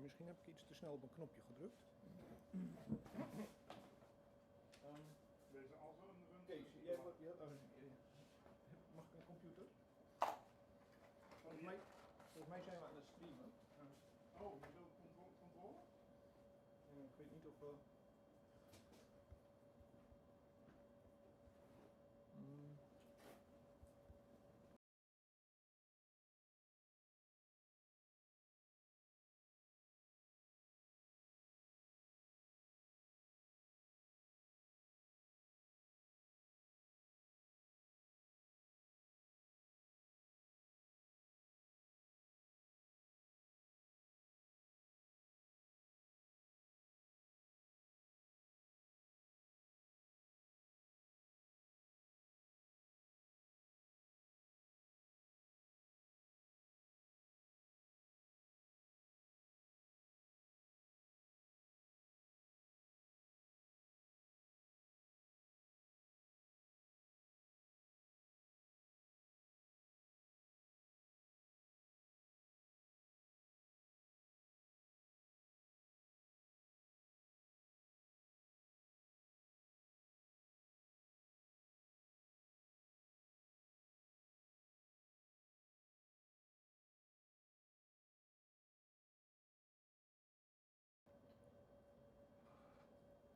Misschien heb ik iets te snel op een knopje gedrukt. Deze als een Kees, mag ik een computer? Volgens mij zijn we aan het streamen. Oh, je wilt controle? Ik weet niet of...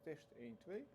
Test 1, 2.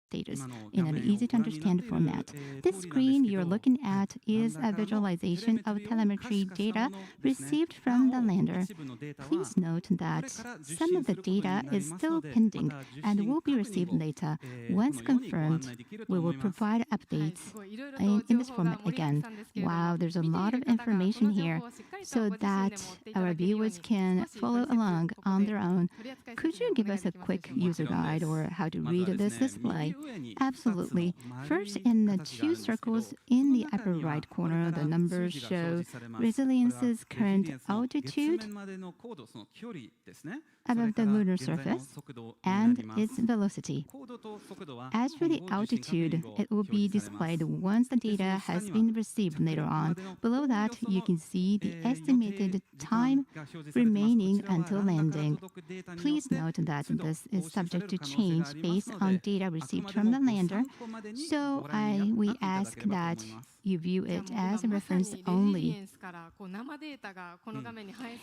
Status in an easy-to-understand format. This screen you're looking at is a visualization of telemetry data received from the lander. Please note that some of the data is still pending and will be received later. Once confirmed, we will provide updates in this format again. Wow, there's a lot of information here so that our viewers can follow along on their own. Could you give us a quick user guide or how to read this display? Absolutely. First, in the two circles in the upper right corner, the numbers show resilience's current altitude above the lunar surface and its velocity. As for the altitude, it will be displayed once the data has been received later on. Below that, you can see the estimated time remaining until landing. Please note that this is subject to change based on data received from the lander, so we ask that you view it as a reference only.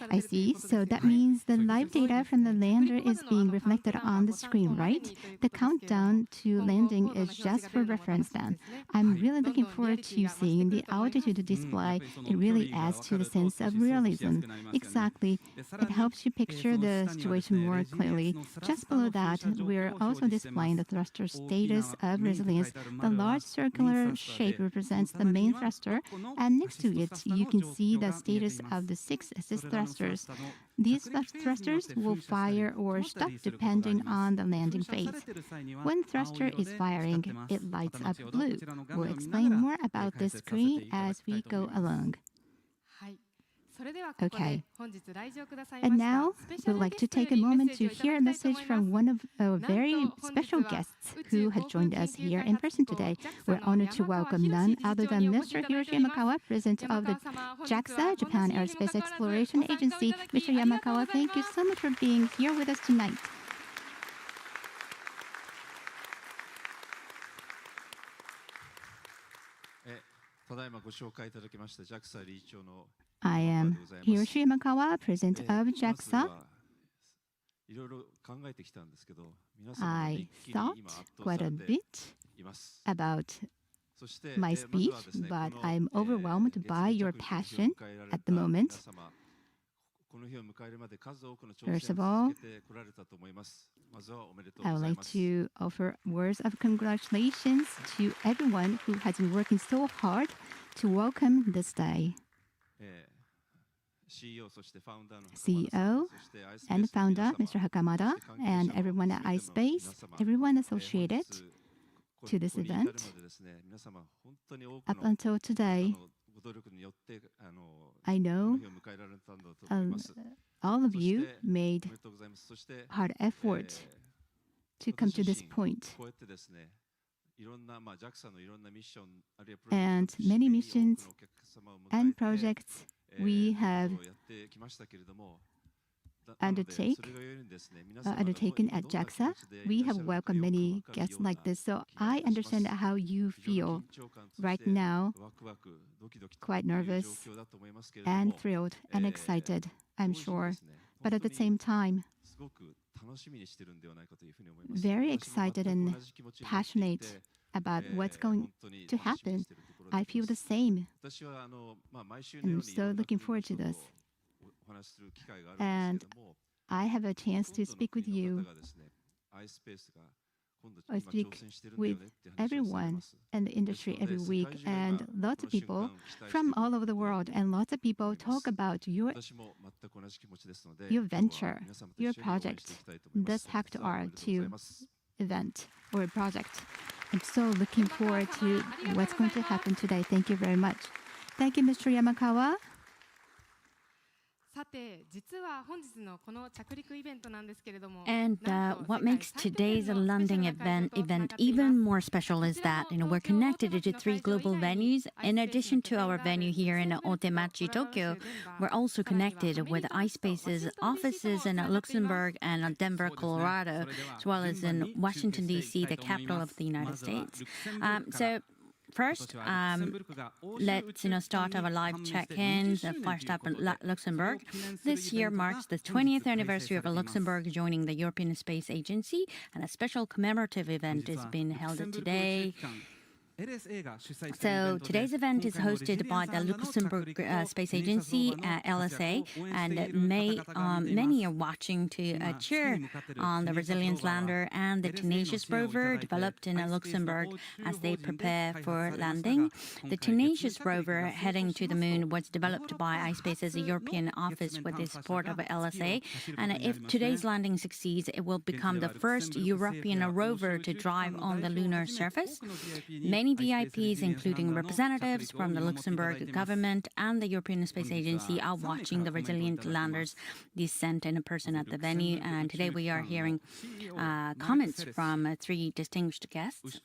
I see. So that means the live data from the lander is being reflected on the screen, right? The countdown to landing is just for reference then. I'm really looking forward to seeing the altitude display. It really adds to the sense of realism. Exactly. It helps you picture the situation more clearly. Just below that, we're also displaying the thruster status of resilience. The large circular shape represents the main thruster, and next to it, you can see the status of the 6 assist thrusters. These thrusters will fire or stop depending on the landing phase. When thruster is firing, it lights up blue. We'll explain more about this screen as we go along. Okay. And now, we'd like to take a moment to hear a message from one of our very special guests who has joined us here in person today. We're honored to welcome none other than Mr. Hiroshi Yamakawa, President of the JAXA, Japan Aerospace Exploration Agency. Mr. Yamakawa, thank you so much for being here with us tonight. I am Hiroshi Yamakawa, President of JAXA. I thought quite a bit about my speech, but I'm overwhelmed by your passion at the moment. First of all, I would like to offer words of congratulations to everyone who has been working so hard to welcome this day. CEO and founder, Mr. Hakamada, and everyone at iSpace, everyone associated to this event. Up until today, I know all of you made hard effort to come to this point. And many missions and projects we have undertaken at JAXA. We have welcomed many guests like this, so I understand how you feel right now, quite nervous and thrilled and excited, I'm sure, but at the same time, very excited and passionate about what's going to happen. I feel the same. I'm so looking forward to this. And I have a chance to speak with you. I speak with everyone in the industry every week, and lots of people from all over the world, and lots of people talk about your venture, your project, this Hakuto-R 2 event or project. I'm so looking forward to what's going to happen today. Thank you very much. Thank you, Mr. Yamakawa. And what makes today's landing event even more special is that we're connected to 3 global venues. In addition to our venue here in Otemachi, Tokyo, we're also connected with iSpace's offices in Luxembourg and Denver, Colorado, as well as in Washington, D.C., the capital of the United States. First, let's start our live check-ins. First up in Luxembourg. This year marks the 20th anniversary of Luxembourg joining the European Space Agency, and a special commemorative event is being held today. So today's event is hosted by the Luxembourg Space Agency, LSA, and many are watching to cheer on the Resilience lander and the Tenacious rover developed in Luxembourg as they prepare for landing. The Tenacious rover heading to the moon was developed by iSpace's European office with the support of LSA, and if today's landing succeeds, it will become the first European rover to drive on the lunar surface. Many VIPs, including representatives from the Luxembourg government and the European Space Agency, are watching the Resilient lander's descent in person at the venue. And today we are hearing comments from 3 distinguished guests.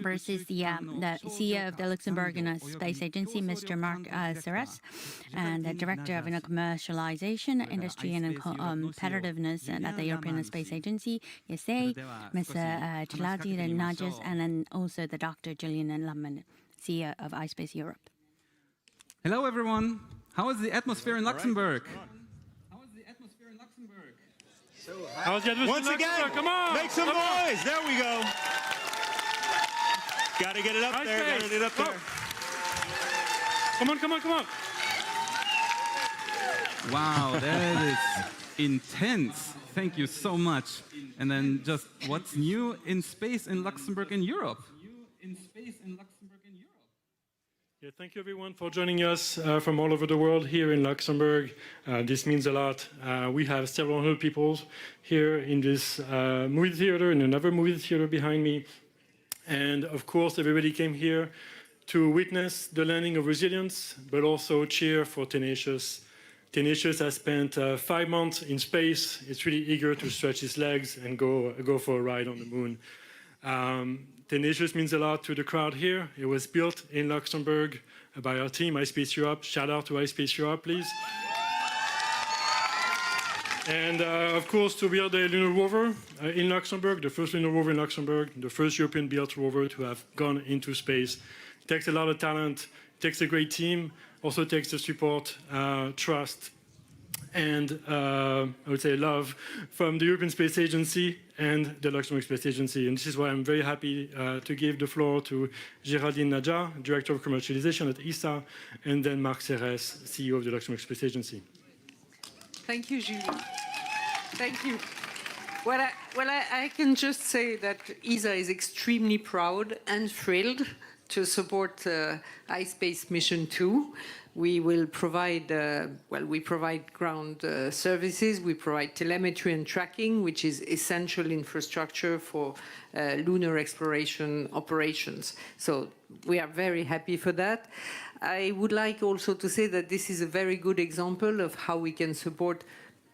First is the CEO of the Luxembourg Space Agency, Mr. Marc Serres, and the Director of Commercialization, Industry and Competitiveness at the European Space Agency, ESA, Ms. Chiladi Najas, and then also the Dr. Julian Lamman, CEO of iSpace Europe. Hello, everyone. How is the atmosphere in Luxembourg? How's the atmosphere? Once again, come on, make some noise. There we go. Gotta get it up there. Gotta get it up there. Come on, come on, come on. Wow, that is intense. Thank you so much. And then just what's new in space in Luxembourg and Europe? Yeah, thank you everyone for joining us from all over the world here in Luxembourg. This means a lot. We have several hundred people here in this movie theater and another movie theater behind me. And of course, everybody came here to witness the landing of Resilience, but also cheer for Tenacious. Tenacious has spent 5 months in space. It's really eager to stretch its legs and go for a ride on the moon. Tenacious means a lot to the crowd here. It was built in Luxembourg by our team, iSpace Europe. Shout out to iSpace Europe, please. And of course, to build a lunar rover in Luxembourg, the first lunar rover in Luxembourg, the first European-built rover to have gone into space. It takes a lot of talent, it takes a great team, also takes the support, trust, and I would say love from the European Space Agency and the Luxembourg Space Agency. And this is why I'm very happy to give the floor to Géraldine Nadja, Director of Commercialization at ESA, and then Marc Serres, CEO of the Luxembourg Space Agency. Thank you, Julie. Thank you. Well, I can just say that ESA is extremely proud and thrilled to support iSpace Mission 2. We will provide, we provide ground services, we provide telemetry and tracking, which is essential infrastructure for lunar exploration operations. So we are very happy for that. I would like also to say that this is a very good example of how we can support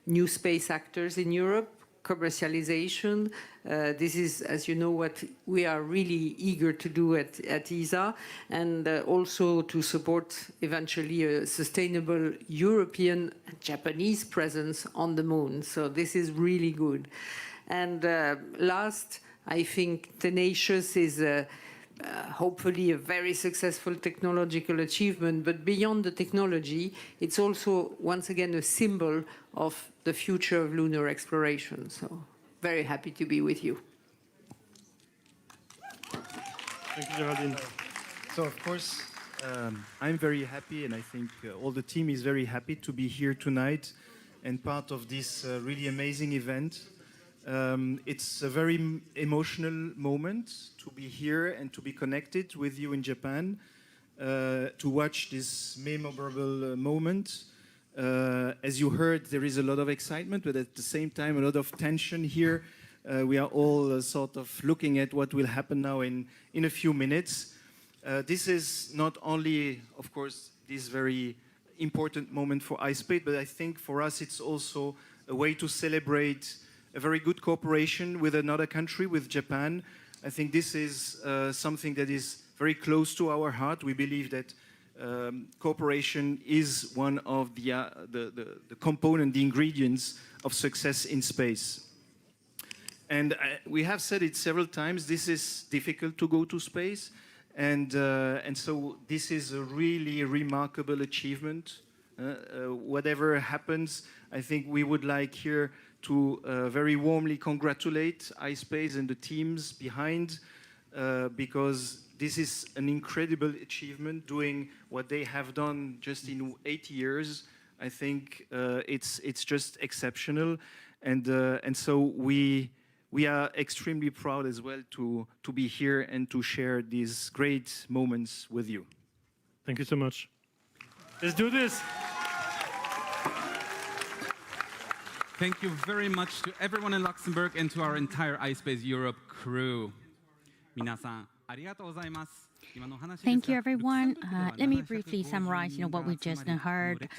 new space actors in Europe, commercialization. This is, as you know, what we are really eager to do at ESA, and also to support eventually a sustainable European and Japanese presence on the moon. So this is really good. And last, I think Tenacious is hopefully a very successful technological achievement, but beyond the technology, it's also, once again, a symbol of the future of lunar exploration. So very happy to be with you. Thank you, Geraldine. So, of course, I'm very happy, and I think all the team is very happy to be here tonight and part of this really amazing event. It's a very emotional moment to be here and to be connected with you in Japan, to watch this memorable moment. As you heard, there is a lot of excitement, but at the same time, a lot of tension here. We are all sort of looking at what will happen now in a few minutes. This is not only, of course, this very important moment for iSpace, but I think for us it's also a way to celebrate a very good cooperation with another country, with Japan. I think this is something that is very close to our heart. We believe that cooperation is one of the component, the ingredients of success in space. And we have said it several times, this is difficult to go to space. And so this is a really remarkable achievement. Whatever happens, I think we would like here to very warmly congratulate iSpace and the teams behind, because this is an incredible achievement, doing what they have done just in 8 years. I think it's just exceptional, and so we are extremely proud as well to be here and to share these great moments with you. Thank you so much. Let's do this. Thank you very much to everyone in Luxembourg and to our entire iSpace Europe crew. 皆さん、ありがとうございます。 Thank you, everyone. Let me briefly summarize, what we just heard.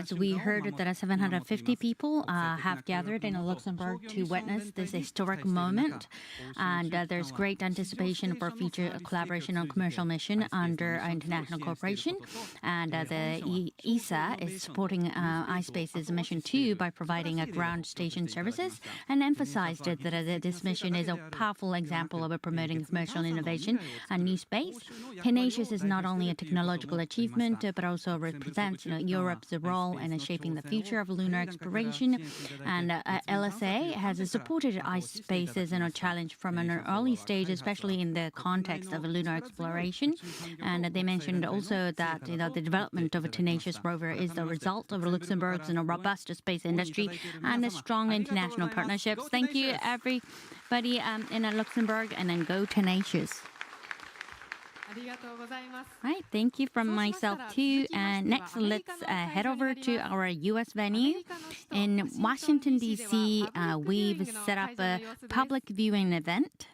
So we heard that 750 people have gathered in Luxembourg to witness this historic moment, and there's great anticipation for future collaboration on commercial mission under international cooperation. And the ESA is supporting iSpace's mission 2 by providing ground station services, and emphasized that this mission is a powerful example of promoting commercial innovation and new space. Tenacious is not only a technological achievement, but also represents Europe's role in shaping the future of lunar exploration. And LSA has supported iSpace's challenge from an early stage, especially in the context of lunar exploration. And they mentioned also that the development of a Tenacious rover is the result of Luxembourg's robust space industry and strong international partnerships. Thank you, everybody in Luxembourg, and then go Tenacious. Right, thank you from myself too. And next, let's head over to our U.S. venue. In Washington, D.C., we've set up a public viewing event.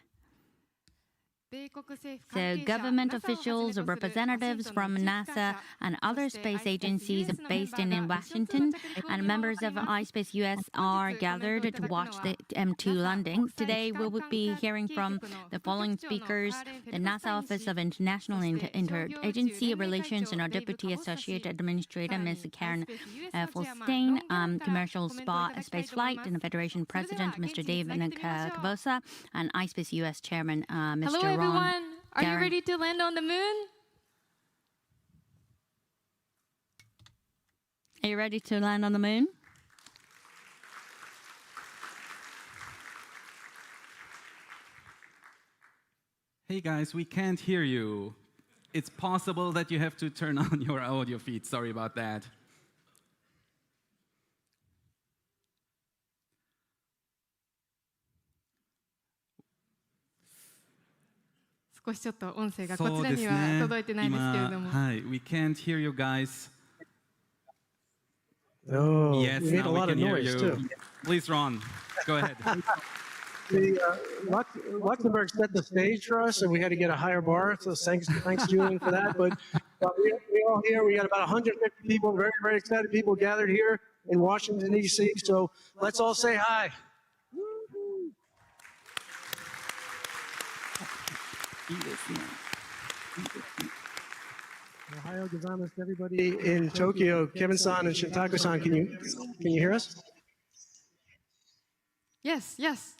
So government officials, representatives from NASA and other space agencies based in Washington, and members of iSpace US are gathered to watch the M2 landing. Today we will be hearing from the following speakers: the NASA Office of International Interagency Relations and our Deputy Associate Administrator, Ms. Karen Fulstein, Commercial Spaceflight and Federation President, Mr. David Cavosa, and iSpace US Chairman, Mr. Hello, everyone. Are you ready to land on the moon? Are you ready to land on the moon? Hey guys, we can't hear you. It's possible that you have to turn on your audio feed. Sorry about that. 少しちょっと音声がこちらには届いてないですけれども。We can't hear you guys. Oh, yes, you made a now we lot can of hear noise you. too. Please, Ron, go ahead. Luxembourg set the stage for us, and we had to get a higher bar. So thanks, Julian, for that. But we all here. We got about 150 people, very, very excited people gathered here in Washington D.C. So let's all say hi. Ohio gozaimasu, everybody in Tokyo. Kevin-san and Shintako-san, can you hear us? Yes, yes.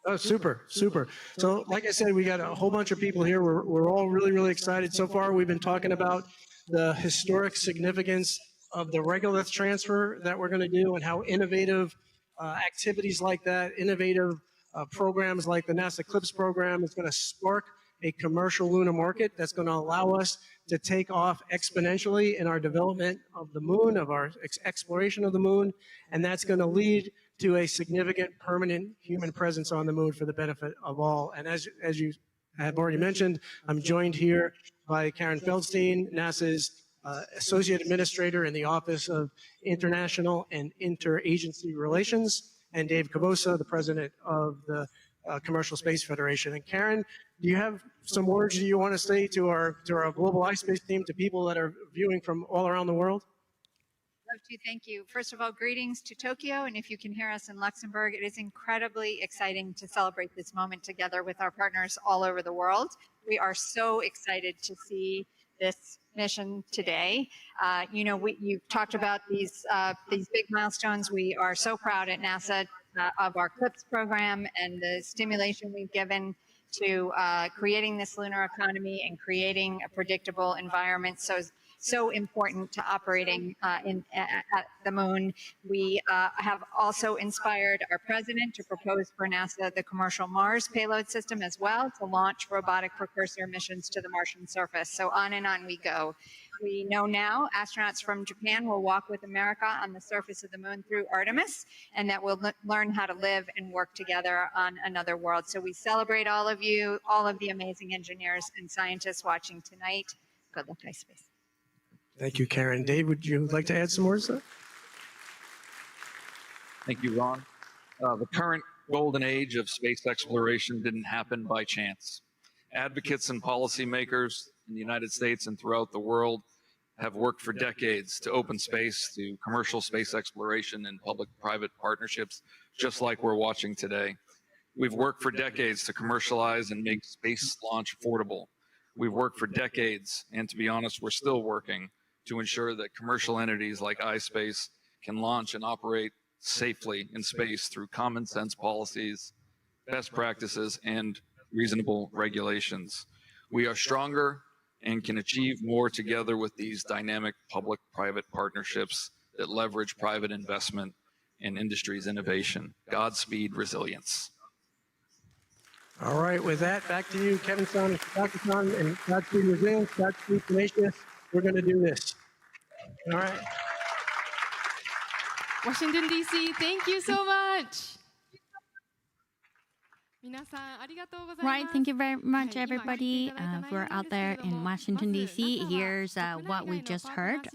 Oh, super, super. So like I said, we got a whole bunch of people here. We're all really, really excited. So far, we've been talking about the historic significance of the regolith transfer that we're going to do and how innovative activities like that, innovative programs like the NASA CLIPS program is going to spark a commercial lunar market that's going to allow us to take off exponentially in our development of the moon, of our exploration of the moon, and that's going to lead to a significant permanent human presence on the moon for the benefit of all. And as you have already mentioned, I'm joined here by Karen Feldstein, NASA's Associate Administrator in the Office of International and Interagency Relations, and Dave Cabosa, the President of the Commercial Space Federation. And Karen, do you have some words you want to say to our global iSpace team, to people that are viewing from all around the world? Love to. Thank you. First of all, greetings to Tokyo, and if you can hear us in Luxembourg, it is incredibly exciting to celebrate this moment together with our partners all over the world. We are so excited to see this mission today. You've talked about these big milestones. We are so proud at NASA of our CLIPS program and the stimulation we've given to creating this lunar economy and creating a predictable environment. So important to operating at the moon. We have also inspired our president to propose for NASA the commercial Mars payload system as well, to launch robotic precursor missions to the Martian surface. So on and on we go. We know now astronauts from Japan will walk with America on the surface of the moon through Artemis, and that we'll learn how to live and work together on another world. So we celebrate all of you, all of the amazing engineers and scientists watching tonight. Good luck, iSpace. Thank you, Karen. Dave, would you like to add some words there? Thank you, Ron. The current golden age of space exploration didn't happen by chance. Advocates and policymakers in the United States and throughout the world have worked for decades to open space to commercial space exploration and public-private partnerships, just like we're watching today. We've worked for decades to commercialize and make space launch affordable. We've worked for decades, and to be honest, we're still working to ensure that commercial entities like iSpace can launch and operate safely in space through common sense policies, best practices, and reasonable regulations. We are stronger and can achieve more together with these dynamic public-private partnerships that leverage private investment and industry's innovation. Godspeed resilience. All right, with that, back to you, Kevin-san and Shintako-san, and Godspeed resilience, Godspeed tenacious. We're going to do this. All right. Washington, D.C., thank you so much. Right, thank you very much, everybody. We're out there in Washington, D.C. Here's what we just heard.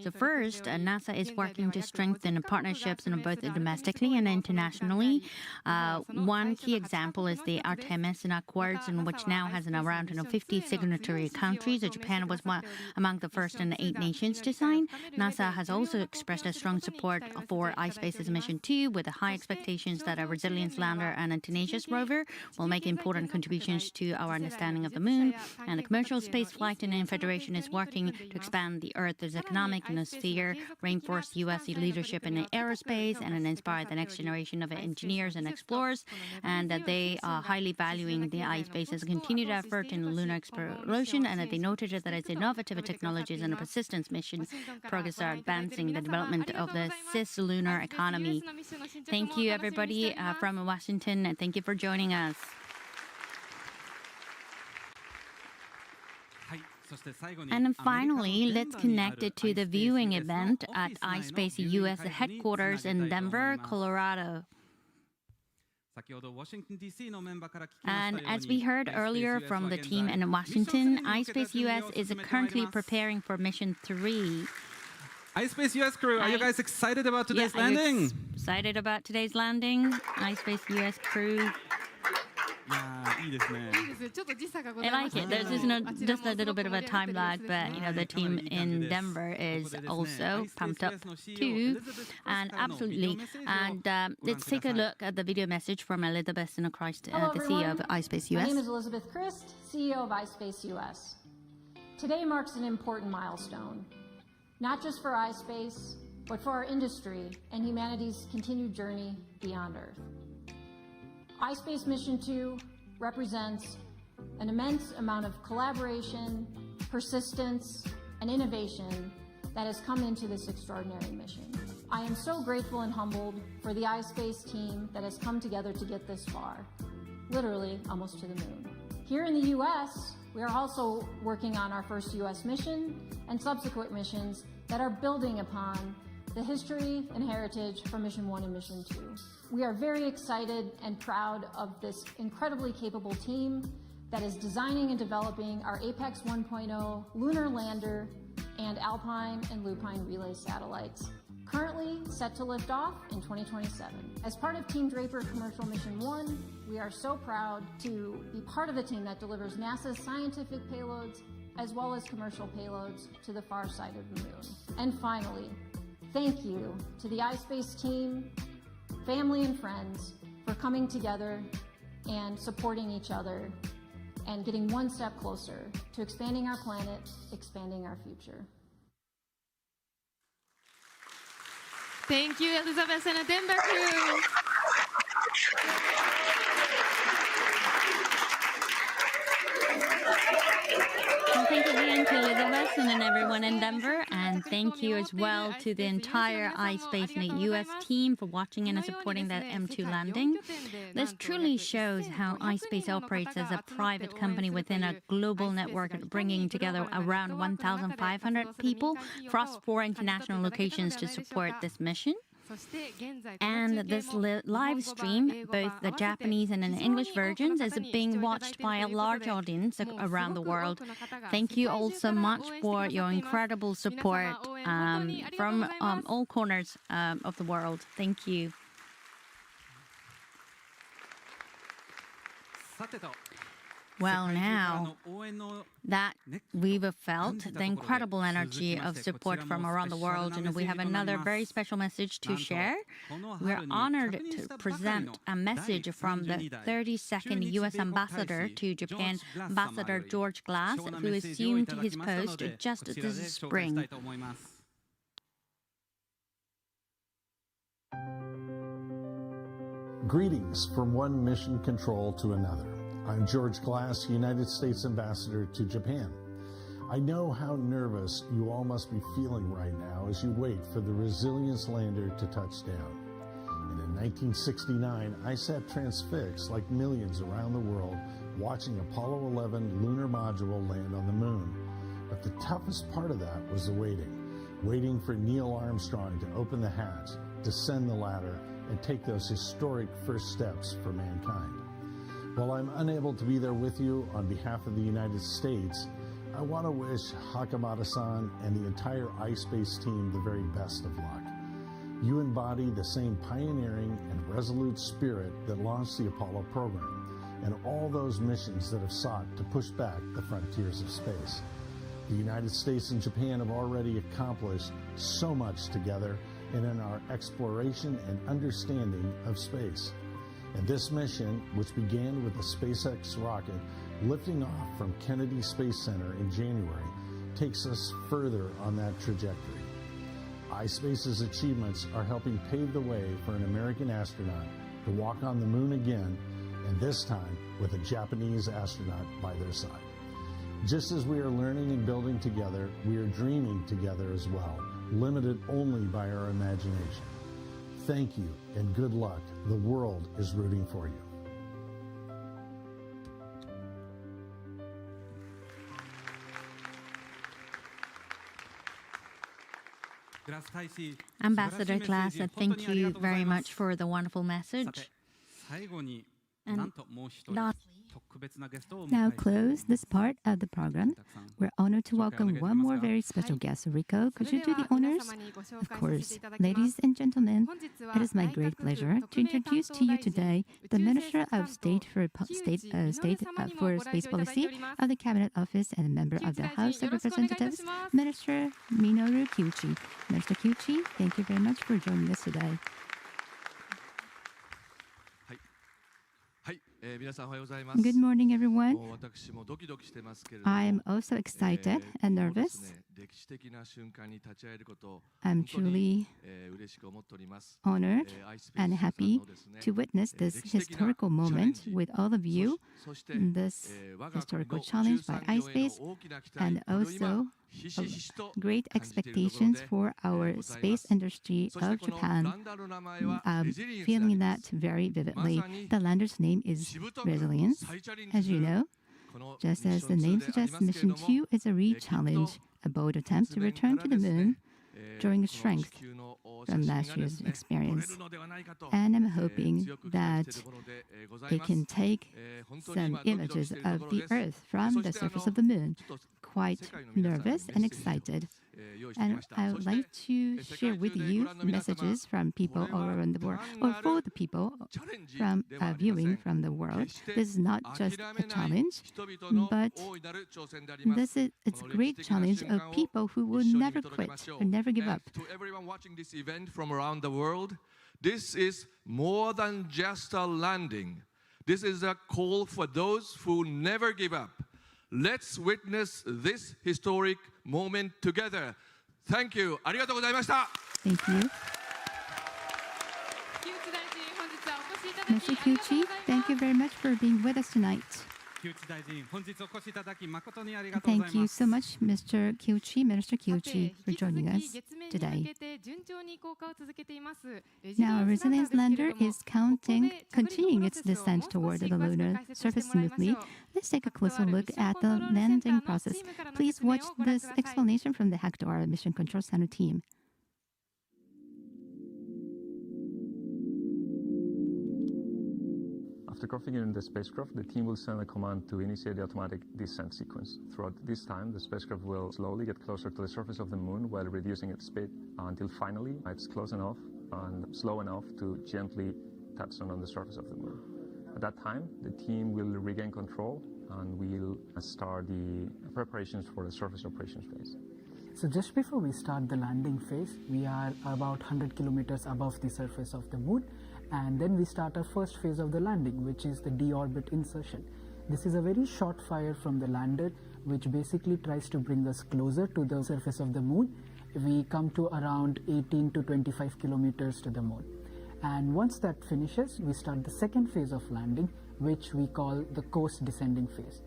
So first, NASA is working to strengthen partnerships both domestically and internationally. One key example is the Artemis Accords, in which now has around 50 signatory countries. Japan was among the first 8 nations to sign. NASA has also expressed a strong support for iSpace's Mission 2, with high expectations that a Resilience lander and a tenacious rover will make important contributions to our understanding of the moon. And the Commercial Space Flight and Federation is working to expand the Earth's economic sphere, reinforce U.S. leadership in aerospace, and inspire the next generation of engineers and explorers. And they are highly valuing the iSpace's continued effort in lunar exploration, and they noted that its innovative technologies and persistence mission progress are advancing the development of the cis-lunar economy. Thank you, everybody from Washington, and thank you for joining us. And finally, let's connect it to the viewing event at iSpace US headquarters in Denver, Colorado. And as we heard earlier from the team in Washington, iSpace US is currently preparing for Mission 3. iSpace US crew, are you guys excited about today's landing? Excited about today's landing, iSpace US crew. I like it. There's just a little bit of a time lag, but the team in Denver is also pumped up too, and absolutely. And let's take a look at the video message from Elizabeth Christ, the CEO of iSpace US. My name is Elizabeth Christ, CEO of iSpace US. Today marks an important milestone, not just for iSpace, but for our industry and humanity's continued journey beyond Earth. iSpace Mission 2 represents an immense amount of collaboration, persistence, and innovation that has come into this extraordinary mission. I am so grateful and humbled for the iSpace team that has come together to get this far, literally almost to the moon. Here in the US, we are also working on our first US mission and subsequent missions that are building upon the history and heritage from Mission 1 and Mission 2. We are very excited and proud of this incredibly capable team that is designing and developing our Apex 1.0 lunar lander and Alpine and Lupine relay satellites, currently set to lift off in 2027. As part of Team Draper Commercial Mission 1, we are so proud to be part of the team that delivers NASA's scientific payloads as well as commercial payloads to the far side of the moon. And finally, thank you to the iSpace team, family and friends for coming together and supporting each other and getting one step closer to expanding our planet, expanding our future. Thank you, Elizabeth and the Denver crew. Well, thank you again to Elizabeth and everyone in Denver, and thank you as well to the entire iSpace and the US team for watching and supporting that M2 landing. This truly shows how iSpace operates as a private company within a global network, bringing together around 1,500 people across 4 international locations to support this mission. And this live stream, both the Japanese and an English versions, is being watched by a large audience around the world. Thank you all so much for your incredible support from all corners of the world. Thank you. Well, now that we've felt the incredible energy of support from around the world, and we have another very special message to share. We're honored to present a message from the 32nd U.S. Ambassador to Japan, Ambassador George Glass, who assumed his post just this spring. Greetings from one mission control to another. I'm George Glass, United States Ambassador to Japan. I know how nervous you all must be feeling right now as you wait for the Resilience lander to touch down. And in 1969, I sat transfixed like millions around the world watching Apollo 11 lunar module land on the moon. But the toughest part of that was the waiting for Neil Armstrong to open the hatch, descend the ladder, and take those historic first steps for mankind. While I'm unable to be there with you on behalf of the United States, I want to wish Hakamada-san and the entire iSpace team the very best of luck. You embody the same pioneering and resolute spirit that launched the Apollo program and all those missions that have sought to push back the frontiers of space. The United States and Japan have already accomplished so much together and in our exploration and understanding of space. And this mission, which began with the SpaceX rocket lifting off from Kennedy Space Center in January, takes us further on that trajectory. iSpace's achievements are helping pave the way for an American astronaut to walk on the moon again, and this time with a Japanese astronaut by their side. Just as we are learning and building together, we are dreaming together as well, limited only by our imagination. Thank you and good luck. The world is rooting for you. Ambassador Glass, thank you very much for the wonderful message. And lastly, Now close this part of the program. We're honored to welcome one more very special guest. Rico, could you do the honors? Of course. Ladies and gentlemen, it is my great pleasure to introduce to you today the Minister of State for Space Policy of the Cabinet Office and a member of the House of Representatives, Minister Minoru Kiuchi. Minister Kiuchi, thank you very much for joining us today. Good morning, everyone. I am also excited and nervous. I'm truly honored and happy to witness this historical moment with all of you, this historical challenge by iSpace, and also great expectations for our space industry of Japan. Feeling that very vividly. The lander's name is Resilience, as you know. Just as the name suggests, Mission 2 is a re-challenge, a bold attempt to return to the moon, drawing strength from last year's experience. And I'm hoping that it can take some images of the Earth from the surface of the moon. Quite nervous and excited. And I would like to share with you messages from people all around the world, or for the people from viewing from the world. This is not just a challenge, but it's a great challenge of people who will never quit or never give up. To everyone watching this event from around the world, this is more than just a landing. This is a call for those who never give up. Let's witness this historic moment together. Thank you. ありがとうございました。 Thank you. Mr. Kiuchi, thank you very much for being with us tonight. Thank you so much, Mr. Kiuchi, Minister Kiuchi, for joining us today. Now, our Resilience lander is continuing its descent toward the lunar surface smoothly. Let's take a closer look at the landing process. Please watch this explanation from the Hakuto-R Mission Control Center team. After configuring the spacecraft, the team will send a command to initiate the automatic descent sequence. Throughout this time, the spacecraft will slowly get closer to the surface of the moon while reducing its speed until finally it's close enough and slow enough to gently touch on the surface of the moon. At that time, the team will regain control and will start the preparations for the surface operations phase. So just before we start the landing phase, we are about 100 kilometers above the surface of the moon. And then we start our first phase of the landing, which is the deorbit insertion. This is a very short fire from the lander, which basically tries to bring us closer to the surface of the moon. We come to around 18 to 25 kilometers to the moon. And once that finishes, we start the second phase of landing, which we call the coast descending phase.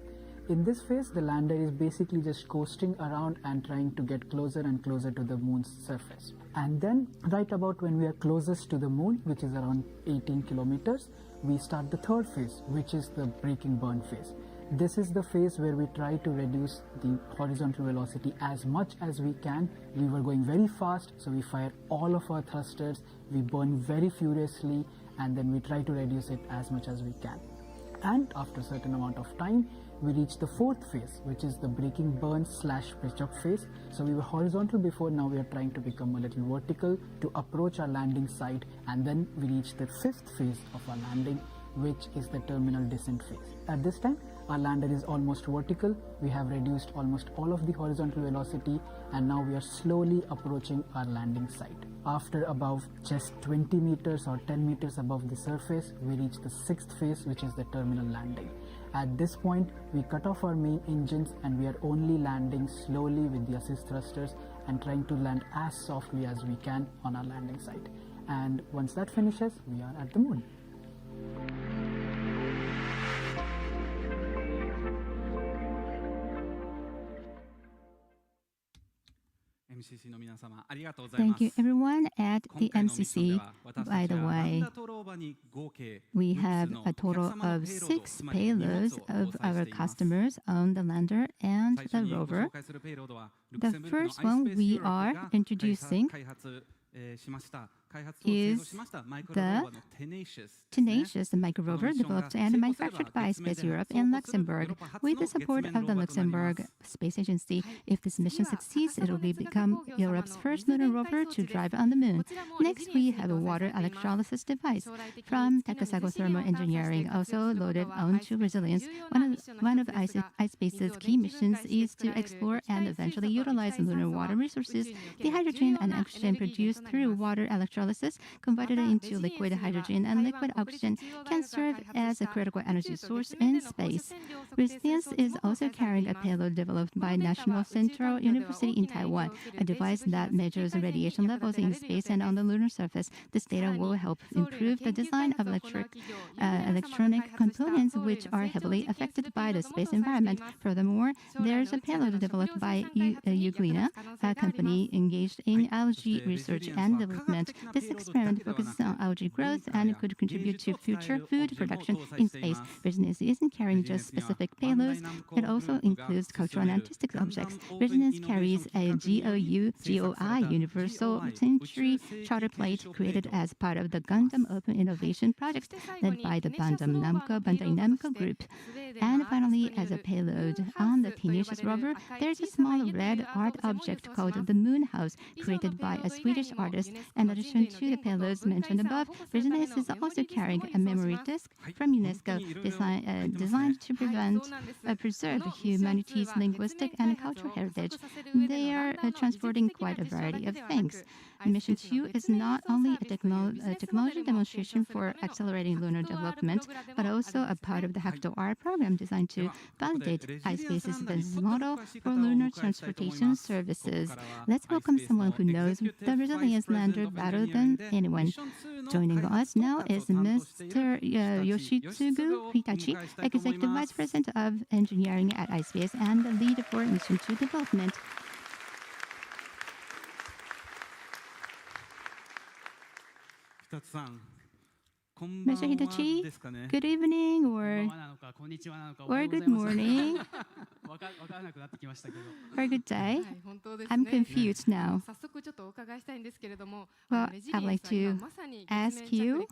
In this phase, the lander is basically just coasting around and trying to get closer and closer to the moon's surface. And then, right about when we are closest to the moon, which is around 18 kilometers, we start the third phase, which is the braking burn phase. This is the phase where we try to reduce the horizontal velocity as much as we can. We were going very fast, so we fire all of our thrusters, we burn very furiously, and then we try to reduce it as much as we can. And after a certain amount of time, we reach the fourth phase, which is the braking burn / pitch up phase. So we were horizontal before, now we are trying to become a little vertical to approach our landing site, and then we reach the fifth phase of our landing, which is the terminal descent phase. At this time, our lander is almost vertical. We have reduced almost all of the horizontal velocity, and now we are slowly approaching our landing site. After about just 20 meters or 10 meters above the surface, we reach the sixth phase, which is the terminal landing. At this point, we cut off our main engines and we are only landing slowly with the assist thrusters and trying to land as softly as we can on our landing site. And once that finishes, we are at the moon. Thank you, everyone at the MCC. By the way, we have a total of 6 payloads of our customers on the lander and the rover. The first one we are introducing is the Tenacious micro rover developed and manufactured by Space Europe in Luxembourg with the support of the Luxembourg Space Agency. If this mission succeeds, it will become Europe's first lunar rover to drive on the moon. Next, we have a water electrolysis device from Takasago Thermal Engineering, also loaded onto Resilience. One of iSpace's key missions is to explore and eventually utilize lunar water resources. The hydrogen and oxygen produced through water electrolysis, converted into liquid hydrogen and liquid oxygen, can serve as a critical energy source in space. Resilience is also carrying a payload developed by National Central University in Taiwan, a device that measures radiation levels in space and on the lunar surface. This data will help improve the design of electronic components which are heavily affected by the space environment. Furthermore, there's a payload developed by Euglena, a company engaged in algae research and development. This experiment focuses on algae growth and could contribute to future food production in space. Resilience isn't carrying just specific payloads, it also includes cultural and artistic objects. Resilience carries a GOI Universal Century Charter Plate created as part of the Gundam Open Innovation Project led by the Bandai Namco Group. And finally, as a payload on the Tenacious rover, there's a small red art object called the Moon House, created by a Swedish artist. In addition to the payloads mentioned above, Resilience is also carrying a memory disk from UNESCO designed to preserve humanity's linguistic and cultural heritage. They are transporting quite a variety of things. Mission 2 is not only a technology demonstration for accelerating lunar development, but also a part of the Hakuto-R program designed to validate iSpace's business model for lunar transportation services. Let's welcome someone who knows the Resilience lander better than anyone. Joining us now is Mr. Yoshitsugu Hitachi, Executive Vice President of Engineering at iSpace and the lead for Mission 2 development. Mr. Hitachi, good evening or good morning or good day. I'm confused now. Well, I'd like to ask you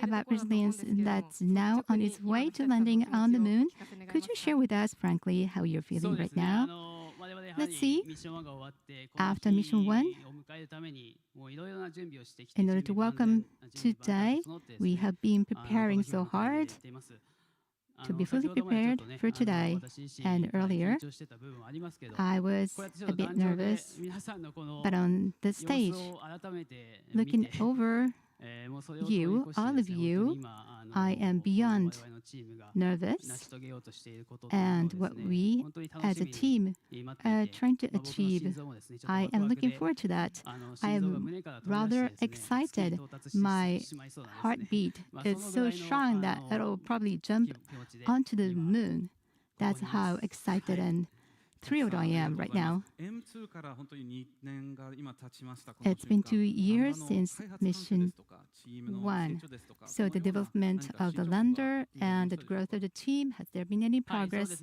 about Resilience that's now on its way to landing on the moon. Could you share with us, frankly, how you're feeling right now? Let's see. After Mission 1, in order to welcome today, we have been preparing so hard to be fully prepared for today. And earlier, I was a bit nervous, but on the stage, looking over you, all of you, I am beyond nervous. And what we as a team are trying to achieve, I am looking forward to that. I am rather excited. My heartbeat is so strong that it'll probably jump onto the moon. That's how excited and thrilled I am right now. It's been 2 years since Mission 1. So the development of the lander and the growth of the team, has there been any progress?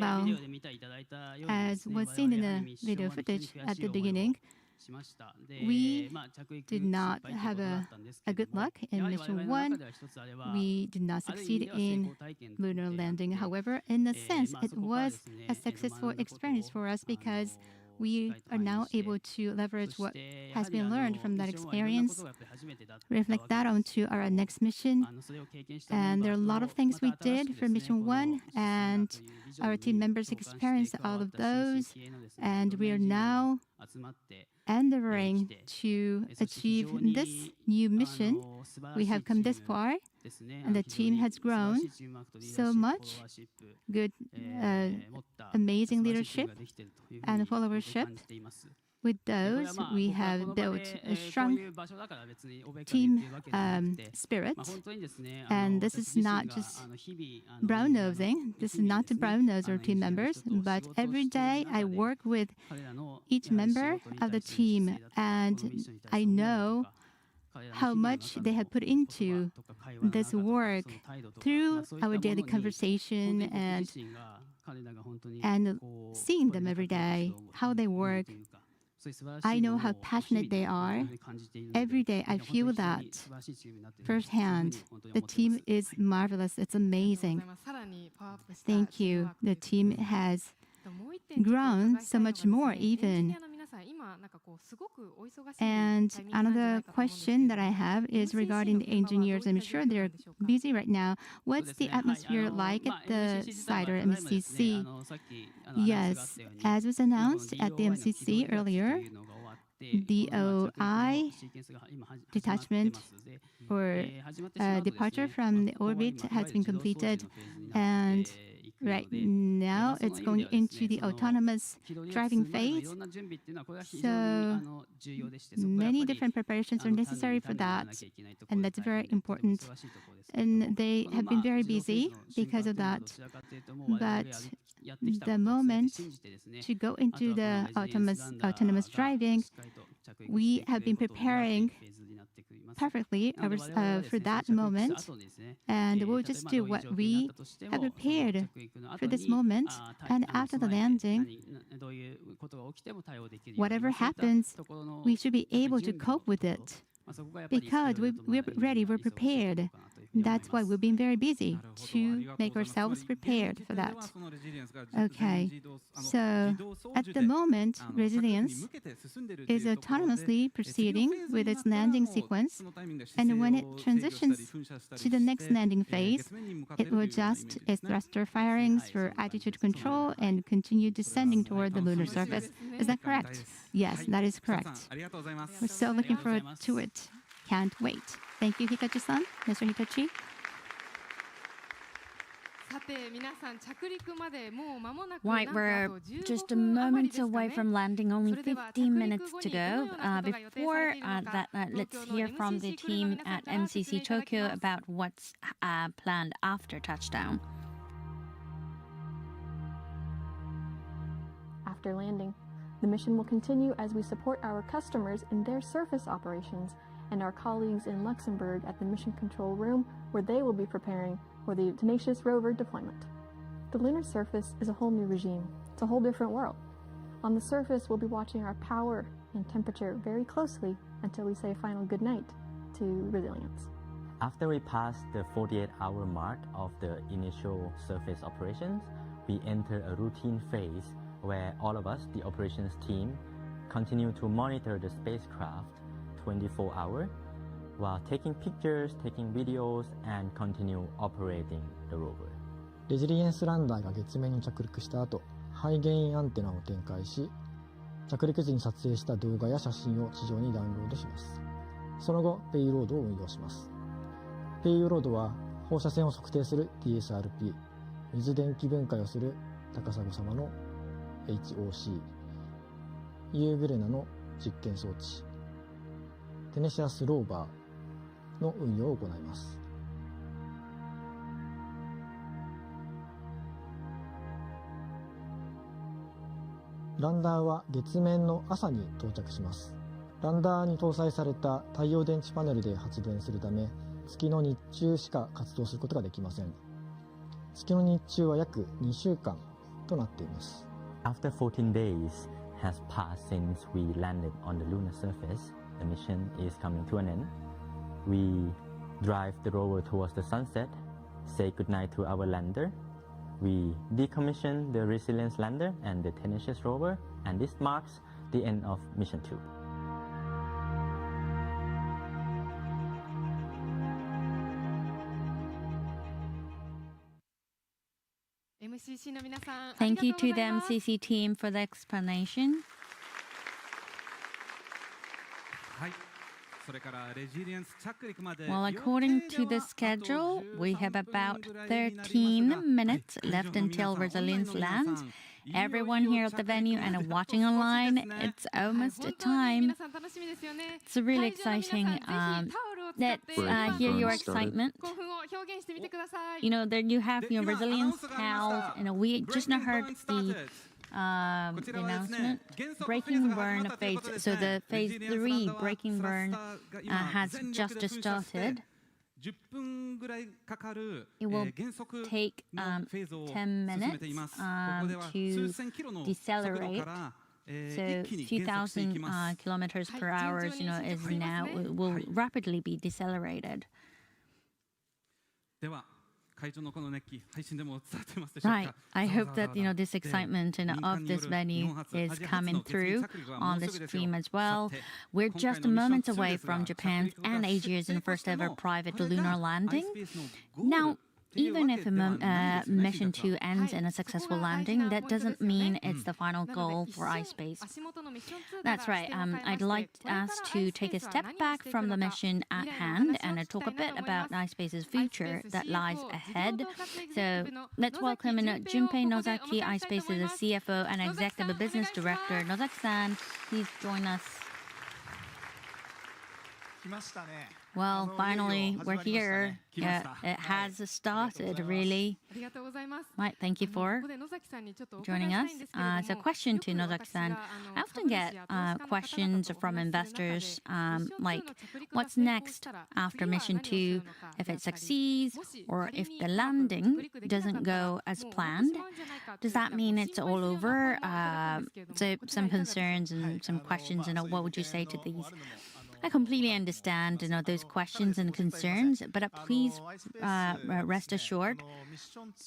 Well, as was seen in the video footage at the beginning, we did not have a good luck in Mission 1. We did not succeed in lunar landing. However, in a sense, it was a successful experience for us because we are now able to leverage what has been learned from that experience, reflect that onto our next mission. And there are a lot of things we did for Mission 1, and our team members experienced all of those. And we are now endeavoring to achieve this new mission. We have come this far, and the team has grown so much. Good, amazing leadership and followership. With those, we have built a strong team spirit. And this is not just brown-nosing. This is not to brown-nose our team members, but every day I work with each member of the team, and I know how much they have put into this work through our daily conversation and seeing them every day, how they work. I know how passionate they are. Every day I feel that firsthand. The team is marvelous. It's amazing. Thank you. The team has grown so much more even. And another question that I have is regarding the engineers. I'm sure they're busy right now. What's the atmosphere like at the site or MCC? Yes, as was announced at the MCC earlier, the OI detachment or departure from the orbit has been completed, and right now it's going into the autonomous driving phase. So many different preparations are necessary for that, and that's very important. And they have been very busy because of that. But the moment to go into the autonomous driving, we have been preparing perfectly for that moment, and we'll just do what we have prepared for this moment. And after the landing, whatever happens, we should be able to cope with it because we're ready, we're prepared. That's why we've been very busy to make ourselves prepared for that. Okay, so at the moment, Resilience is autonomously proceeding with its landing sequence, and when it transitions to the next landing phase, it will adjust its thruster firings for altitude control and continue descending toward the lunar surface. Is that correct? Yes, that is correct. We're so looking forward to it. Can't wait. Thank you, Hitachi-san. Mr. Hitachi. Right, we're just a moment away from landing, only 15 minutes to go. Before that, let's hear from the team at MCC Tokyo about what's planned after touchdown. After landing, the mission will continue as we support our customers in their surface operations and our colleagues in Luxembourg at the Mission Control Room, where they will be preparing for the tenacious rover deployment. The lunar surface is a whole new regime. It's a whole different world. On the surface, we'll be watching our power and temperature very closely until we say a final good night to Resilience. After we pass the 48-hour mark of the initial surface operations, we enter a routine phase where all of us, the operations team, continue to monitor the spacecraft 24 hours while taking pictures, taking videos, and continue operating the rover. レジリエンスランダーが月面に着陸した後、背ゲインアンテナを展開し、着陸時に撮影した動画や写真を地上にダウンロードします。その後、ペイロードを運用します。ペイロードは放射線を測定する DSRP、水電気分解をする高砂様の HOC、ユーグレナの実験装置、テネシアスローバーの運用を行います。ランダーは月面の朝に到着します。ランダーに搭載された太陽電池パネルで発電するため、月の日中しか活動することができません。月の日中は約2週間となっています。After 14 days has passed since we landed on the lunar surface, the mission is coming to an end. We drive the rover towards the sunset, say goodnight to our lander. We decommission the Resilience lander and the tenacious rover, and this marks the end of Mission 2. Thank you to the MCC team for the explanation. Well, according to the schedule, we have about 13 minutes left until Resilience lands. Everyone here at the venue and watching online, it's almost time. It's really exciting. Let's hear your excitement. You know, there you have your Resilience towels, and we just now heard the announcement. Breaking burn phase. So the phase 3 breaking burn has just started. It will take 10 minutes to decelerate. So 2,000 kilometers per hour, is now will rapidly be decelerated. Right. I hope that this excitement of this venue is coming through on the stream as well. We're just moments away from Japan's and Asia's first ever private lunar landing. Now, even if Mission 2 ends in a successful landing, that doesn't mean it's the final goal for iSpace. That's right. I'd like us to take a step back from the mission at hand and talk a bit about iSpace's future that lies ahead. So let's welcome Junpei Nozaki, iSpace's CFO and Executive Business Director. Nozaki-san, please join us. Well, finally, we're here. Yeah, it has started, really. Right, thank you for joining us. So, question to Nozaki-san. I often get questions from investors like, what's next after Mission 2? If it succeeds or if the landing doesn't go as planned, does that mean it's all over? So, some concerns and some questions, what would you say to these? I completely understand, those questions and concerns, but please rest assured,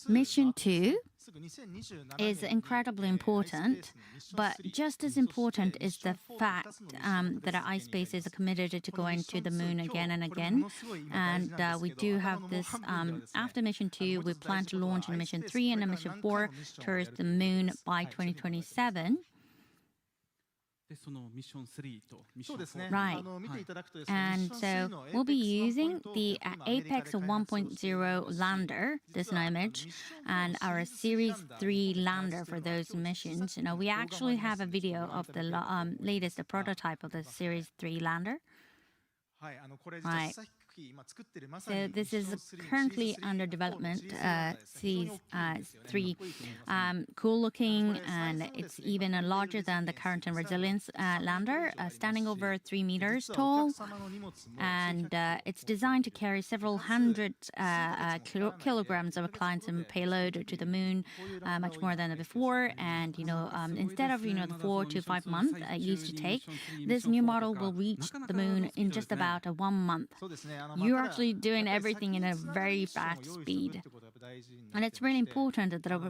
Mission 2 is incredibly important, but just as important is the fact that iSpace is committed to going to the moon again and again. And we do have this, after Mission 2, we plan to launch in Mission 3 and Mission 4 towards the moon by 2027. Right. And so we'll be using the Apex 1.0 lander, this image, and our Series 3 lander for those missions. We actually have a video of the latest prototype of the Series 3 lander. Right. So this is currently under development, Series 3. Cool looking, and it's even larger than the current and resilience lander, standing over 3 meters tall. And it's designed to carry several hundred kilograms of clients and payload to the moon, much more than before. And, instead of, the 4 to 5 months it used to take, this new model will reach the moon in just about 1 month. You're actually doing everything in a very fast speed. And it's really important that we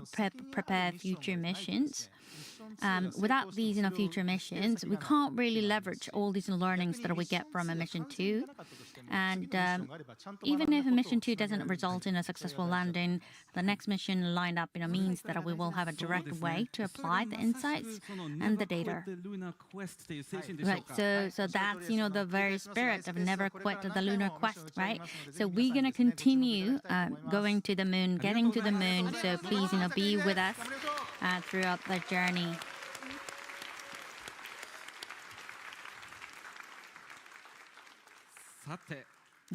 prepare future missions. Without these future missions, we can't really leverage all these learnings that we get from a Mission 2. And even if a Mission 2 doesn't result in a successful landing, the next mission lined up means that we will have a direct way to apply the insights and the data. Right, so that's the very spirit of never quit the lunar quest, right? So we're going to continue going to the moon, getting to the moon, so please be with us throughout the journey.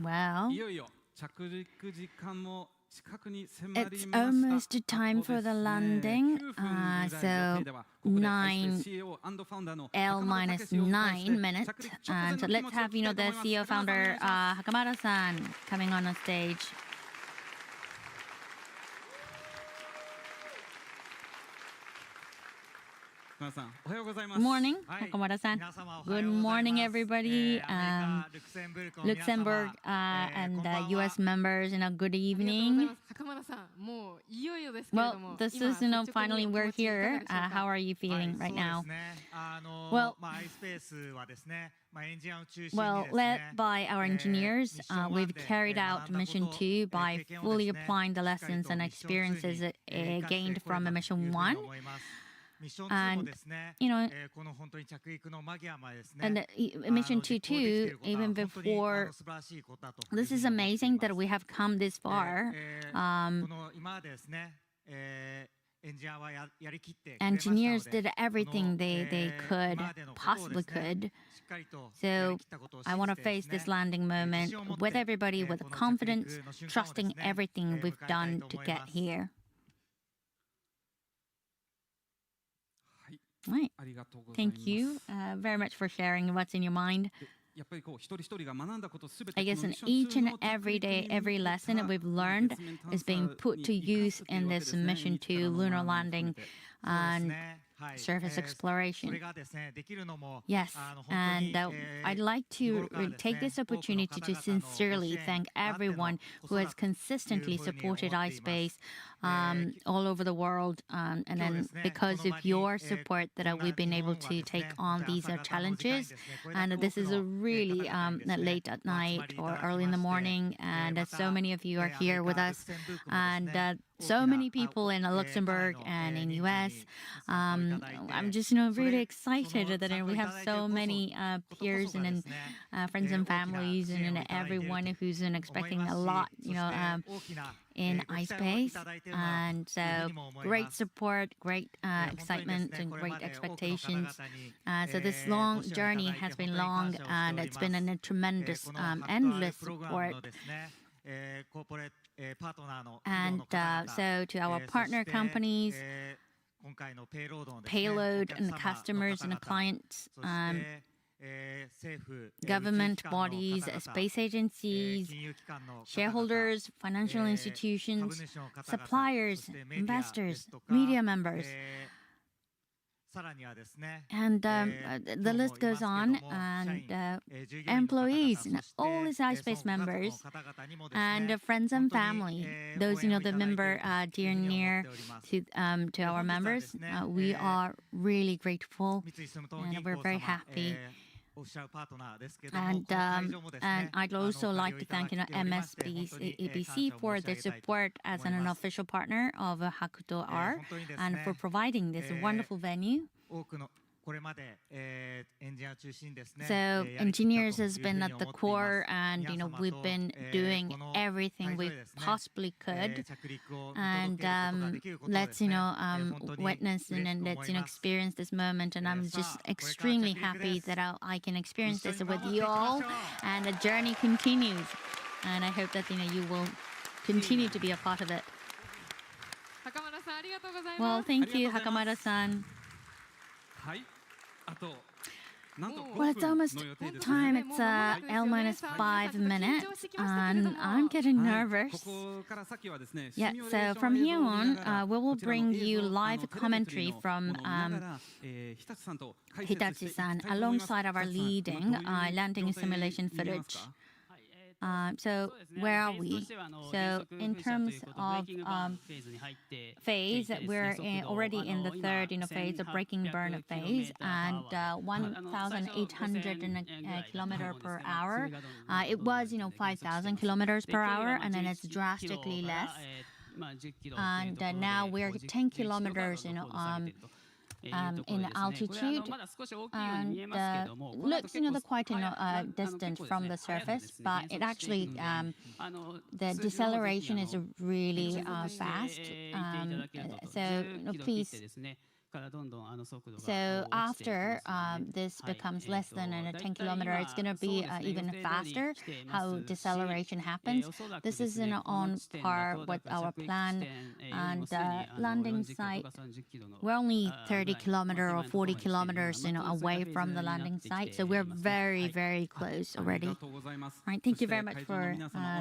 Well, it's almost time for the landing. So 9L-9 minutes. And so let's have, the CEO founder, Hakamada-san, coming on stage. Good morning, Hakamada-san. Good morning, everybody. Luxembourg and US members, good evening. Well, this is, finally we're here. How are you feeling right now? Well, led by our engineers, we've carried out Mission 2 by fully applying the lessons and experiences gained from Mission 1. And, and Mission 2 too, even before, this is amazing that we have come this far. Engineers did everything they possibly could. So I want to face this landing moment with everybody with confidence, trusting everything we've done to get here. Right. Thank you very much for sharing what's in your mind. I guess in each and every day, every lesson that we've learned is being put to use in this Mission 2 lunar landing. And surface exploration. Yes, and I'd like to take this opportunity to sincerely thank everyone who has consistently supported iSpace all over the world, and then because of your support that we've been able to take on these challenges. And this is a really late at night or early in the morning, and so many of you are here with us, and so many people in Luxembourg and in US. I'm just really excited that we have so many peers and friends and families and everyone who's expecting a lot in iSpace. And so great support, great excitement, and great expectations. So this long journey has been long, and it's been a tremendous, endless support. And so to our partner companies, payload and customers and clients, government bodies, space agencies, shareholders, financial institutions, suppliers, investors, media members. And the list goes on, and employees, and all these iSpace members, and friends and family, those the member dear and near to our members. We are really grateful, and we're very happy. And I'd also like to thank MSBC for their support as an official partner of Hakuto-R, and for providing this wonderful venue. So engineers has been at the core, and we've been doing everything we possibly could, and let's witness and let's experience this moment. And I'm just extremely happy that I can experience this with you all, and the journey continues, and I hope that you will continue to be a part of it. Well, thank you, Hakamada-san. Well, it's almost time. It's L-5 minutes, and I'm getting nervous. Yeah, so from here on, we will bring you live commentary from Hitachi-san alongside our leading landing simulation footage. So where are we? So in terms of phase, we're already in the third phase, the braking burn phase, and 1,800 kilometers per hour. It was 5,000 kilometers per hour, and then it's drastically less. And now we're 10 kilometers in altitude, and looks quite distant from the surface, but it actually the deceleration is really fast. So please. So after this becomes less than 10 kilometers, it's going to be even faster how deceleration happens. This is on par with our plan, and landing site, we're only 30 kilometers or 40 kilometers away from the landing site, so we're very, very close already. Right, thank you very much for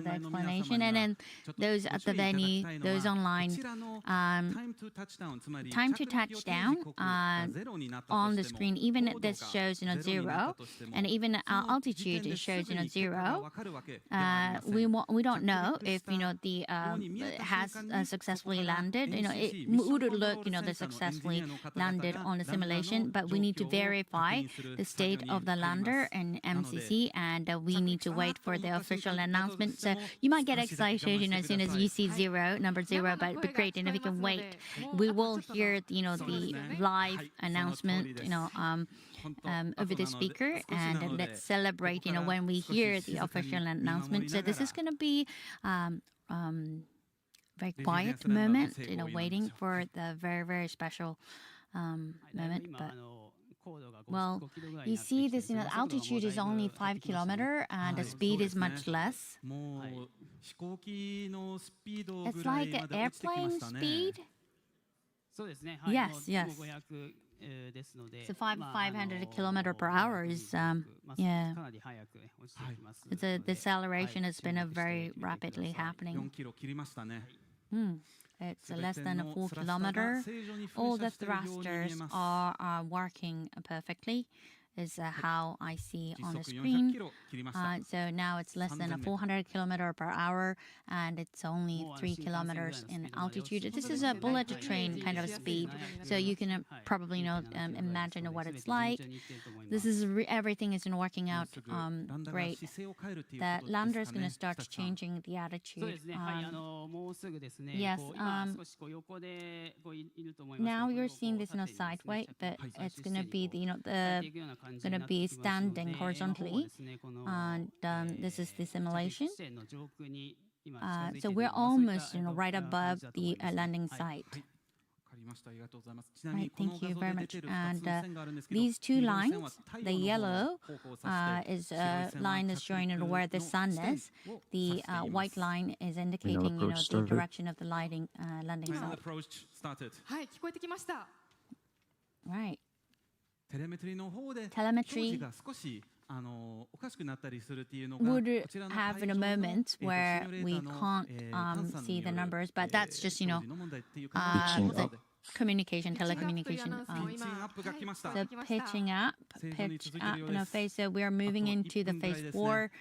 the explanation. And then those at the venue, those online, time to touch down on the screen, even this shows 0, and even altitude shows 0. We don't know if the has successfully landed. It would look the successfully landed on the simulation, but we need to verify the state of the lander and MCC, and we need to wait for the official announcement. So you might get excited as soon as you see number 0, but it'd be great, and if you can wait, we will hear the live announcement over the speaker, and let's celebrate when we hear the official announcement. So this is going to be very quiet moment, waiting for the very, very special moment. But well, you see this altitude is only 5 kilometers, and the speed is much less. It's like an airplane speed. Yes. So 500 kilometers per hour is, yeah. The deceleration has been very rapidly happening. It's less than a 4 kilometer. All the thrusters are working perfectly, is how I see on the screen. So now it's less than a 400 kilometer per hour, and it's only 3 kilometers in altitude. This is a bullet train kind of speed, so you can probably imagine what it's like. This is everything is working out great. The lander is going to start changing the attitude. Yes. Now you're seeing this sideways, but it's going to be going to be standing horizontally, and this is the simulation. So we're almost right above the landing site. Right, thank you very much. And these two lines, the yellow line is showing where the sun is. The white line is indicating the direction of the landing site. Right. Telemetry would have in a moment where we can't see the numbers, but that's just the telecommunication. So pitching up, pitch up in a phase. So we are moving into the phase 4.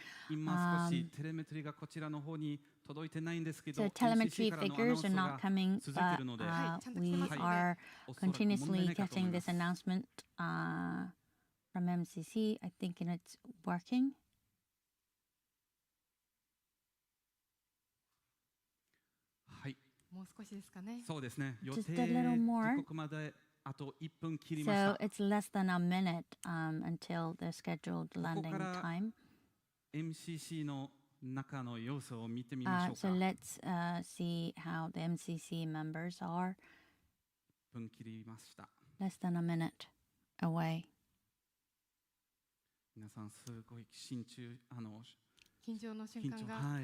So telemetry figures are not coming, but we are continuously getting this announcement from MCC. I think it's working. Just a little more. So it's less than a minute until the scheduled landing time. So let's see how the MCC members are. Less than a minute away.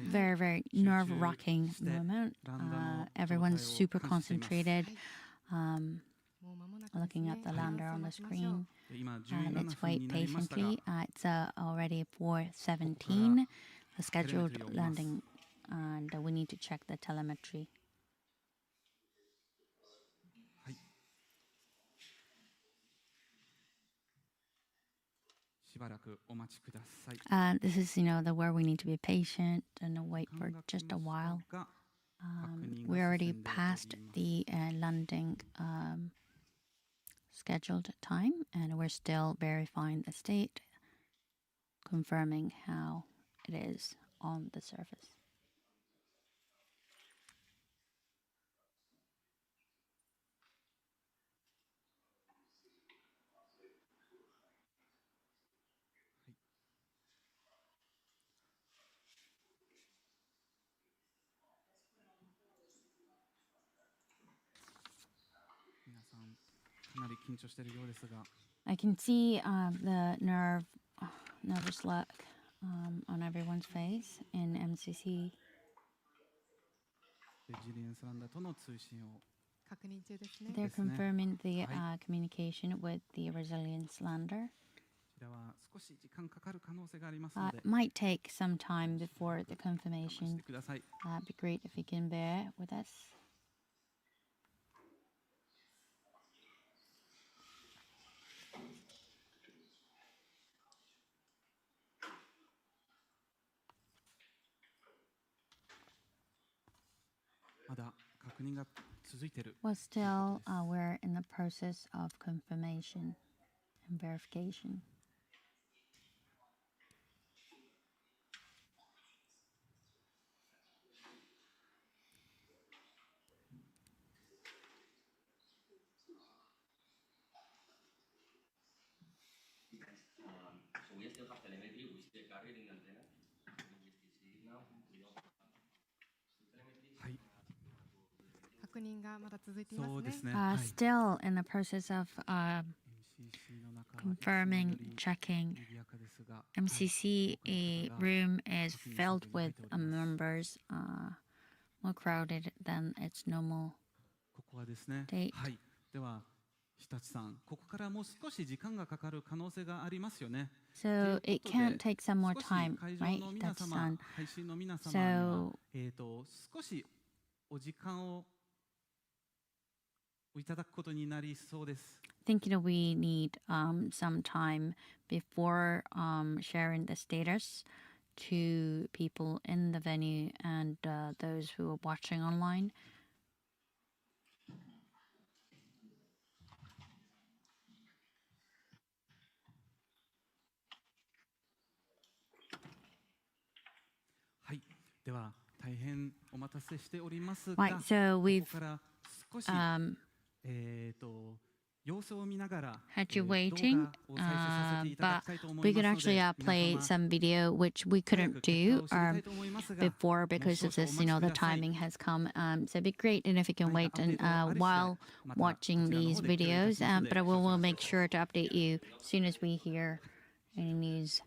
Very, very nerve-wracking moment. Everyone's super concentrated, looking at the lander on the screen. And let's wait patiently. It's already 4:17, the scheduled landing, and we need to check the telemetry. This is, where we need to be patient and wait for just a while. We already passed the landing scheduled time, and we're still verifying the state, confirming how it is on the surface. I can see the nervous look on everyone's face in MCC. They're confirming the communication with the resilience lander. It might take some time before the confirmation. It'd be great if you can bear with us. Well, still, we're in the process of confirmation and verification. So we still have telemetry, we still carry the antenna. Still in the process of confirming, checking. MCC room is filled with members, more crowded than its normal date. So it can take some more time, right, Hitachi-san? So お時間をいただくことになりそうです。I think we need some time before sharing the status to people in the venue and those who are watching online. Right, so we've had you waiting, but we could actually play some video which we couldn't do before because of this, the timing has come. So it'd be great and if you can wait and while watching these videos, but we'll make sure to update you as soon as we hear any news.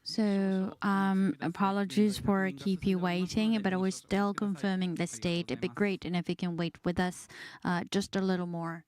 So, apologies for keep you waiting, but we're still confirming the date. It'd be great, and if you can wait with us just a little more.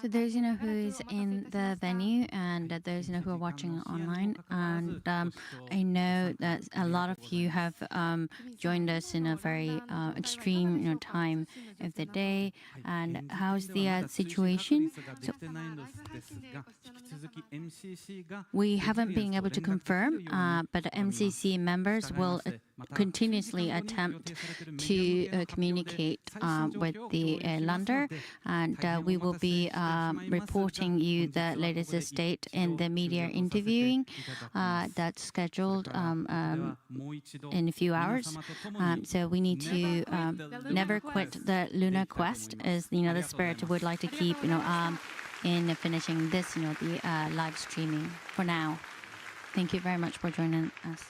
So those who is in the venue and those who are watching online, and I know that a lot of you have joined us in a very extreme time of the day. And how's the situation? So we haven't been able to confirm, but MCC members will continuously attempt to communicate with the lander, and we will be reporting you the latest state in the media interviewing that's scheduled in a few hours. So we need to never quit the lunar quest, is the spirit would like to keep in finishing this the live streaming for now. Thank you very much for joining us.